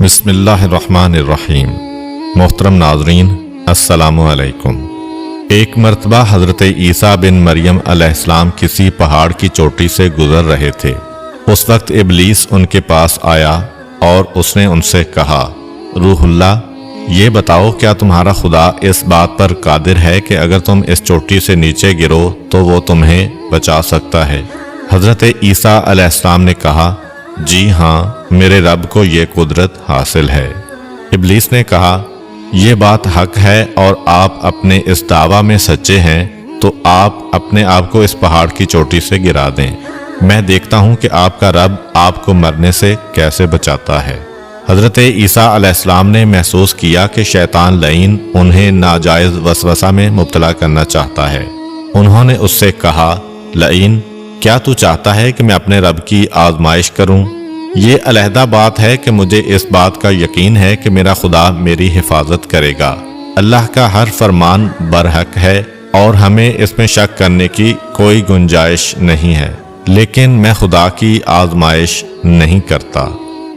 بسم اللہ الرحمن الرحیم۔ محترم ناظرین، السلام علیکم۔ ایک مرتبہ حضرت عیسیٰ بن مریم علیہ السلام کسی پہاڑ کی چوٹی سے گزر رہے تھے۔ اس وقت ابلیس ان کے پاس آیا اور اس نے ان سے کہا، روح اللہ، یہ بتاؤ کیا تمہارا خدا اس بات پر قادر ہے کہ اگر تم اس چوٹی سے نیچے گرو تو وہ تمہیں بچا سکتا ہے؟ حضرت عیسیٰ علیہ السلام نے کہا، جی ہاں، میرے رب کو یہ قدرت حاصل ہے۔ ابلیس نے کہا، یہ بات حق ہے اور آپ اپنے اس دعویٰ میں سچے ہیں تو آپ اپنے آپ کو اس پہاڑ کی چوٹی سے گرا دیں، میں دیکھتا ہوں کہ آپ کا رب آپ کو مرنے سے کیسے بچاتا ہے۔ حضرت عیسیٰ علیہ السلام نے محسوس کیا کہ شیطان لعین انہیں ناجائز وسوسہ میں مبتلا کرنا چاہتا ہے۔ انہوں نے اس سے کہا، لعین، کیا تو چاہتا ہے کہ میں اپنے رب کی آزمائش کروں؟ یہ علیحدہ بات ہے کہ مجھے اس بات کا یقین ہے کہ میرا خدا میری حفاظت کرے گا۔ اللہ کا ہر فرمان برحق ہے اور ہمیں اس میں شک کرنے کی کوئی گنجائش نہیں ہے، لیکن میں خدا کی آزمائش نہیں کرتا۔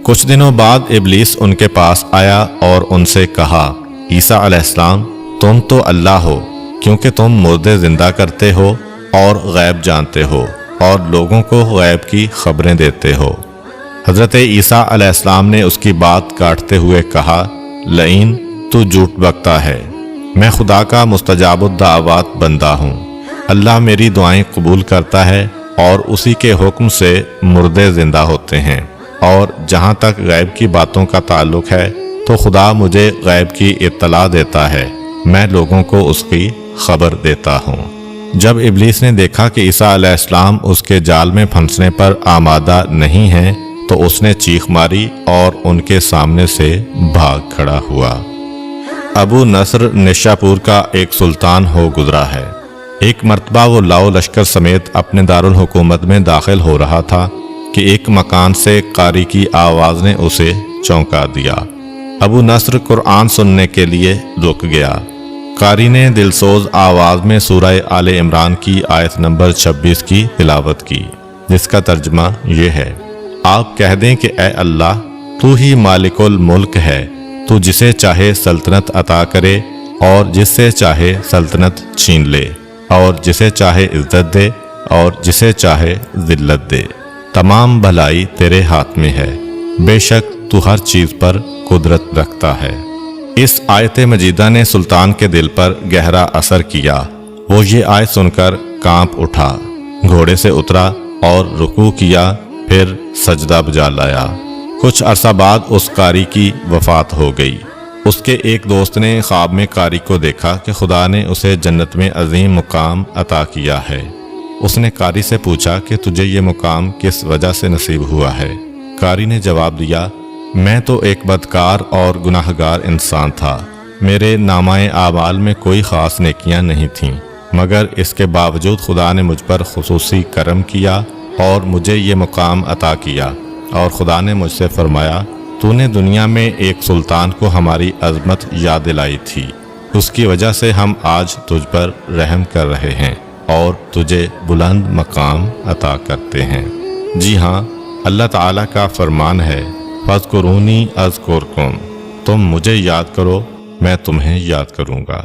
کچھ دنوں بعد ابلیس ان کے پاس آیا اور ان سے کہا، عیسیٰ علیہ السلام، تم تو اللہ ہو کیونکہ تم مردے زندہ کرتے ہو اور غیب جانتے ہو اور لوگوں کو غیب کی خبریں دیتے ہو۔ حضرت عیسیٰ علیہ السلام نے اس کی بات کاٹتے ہوئے کہا، لعین، تو جھوٹ بکتا ہے، میں خدا کا مستجاب الدعوات بندہ ہوں۔ اللہ میری دعائیں قبول کرتا ہے اور اسی کے حکم سے مردے زندہ ہوتے ہیں، اور جہاں تک غیب کی باتوں کا تعلق ہے تو خدا مجھے غیب کی اطلاع دیتا ہے، میں لوگوں کو اس کی خبر دیتا ہوں۔ جب ابلیس نے دیکھا کہ عیسیٰ علیہ السلام اس کے جال میں پھنسنے پر آمادہ نہیں ہیں تو اس نے چیخ ماری اور ان کے سامنے سے بھاگ کھڑا ہوا۔ ابو نصر نشاپور کا ایک سلطان ہو گزرا ہے۔ ایک مرتبہ وہ لاؤ لشکر سمیت اپنے دارالحکومت میں داخل ہو رہا تھا کہ ایک مکان سے قاری کی آواز نے اسے چونکا دیا۔ ابو نصر قرآن سننے کے لیے رک گیا۔ قاری نے دلسوز آواز میں سورہ آل عمران کی آیت نمبر 26 کی تلاوت کی، جس کا ترجمہ یہ ہے، آپ کہہ دیں کہ اے اللہ، تو ہی مالک الملک ہے، تو جسے چاہے سلطنت عطا کرے اور جس سے چاہے سلطنت چھین لے، اور جسے چاہے عزت دے اور جسے چاہے ذلت دے، تمام بھلائی تیرے ہاتھ میں ہے، بے شک تو ہر چیز پر قدرت رکھتا ہے۔ اس آیت مجیدہ نے سلطان کے دل پر گہرا اثر کیا۔ وہ یہ آیت سن کر کانپ اٹھا، گھوڑے سے اترا اور رکوع کیا، پھر سجدہ بجا لایا۔ کچھ عرصہ بعد اس قاری کی وفات ہو گئی۔ اس کے ایک دوست نے خواب میں قاری کو دیکھا کہ خدا نے اسے جنت میں عظیم مقام عطا کیا ہے۔ اس نے قاری سے پوچھا کہ تجھے یہ مقام کس وجہ سے نصیب ہوا ہے؟ قاری نے جواب دیا، میں تو ایک بدکار اور گناہگار انسان تھا، میرے نامہ اعمال میں کوئی خاص نیکیاں نہیں تھیں، مگر اس کے باوجود خدا نے مجھ پر خصوصی کرم کیا اور مجھے یہ مقام عطا کیا، اور خدا نے مجھ سے فرمایا، تو نے دنیا میں ایک سلطان کو ہماری عظمت یاد دلائی تھی، اس کی وجہ سے ہم آج تجھ پر رحم کر رہے ہیں اور تجھے بلند مقام عطا کرتے ہیں۔ جی ہاں، اللہ تعالیٰ کا فرمان ہے، فاذکرونی اذکرکم، تم مجھے یاد کرو، میں تمہیں یاد کروں گا۔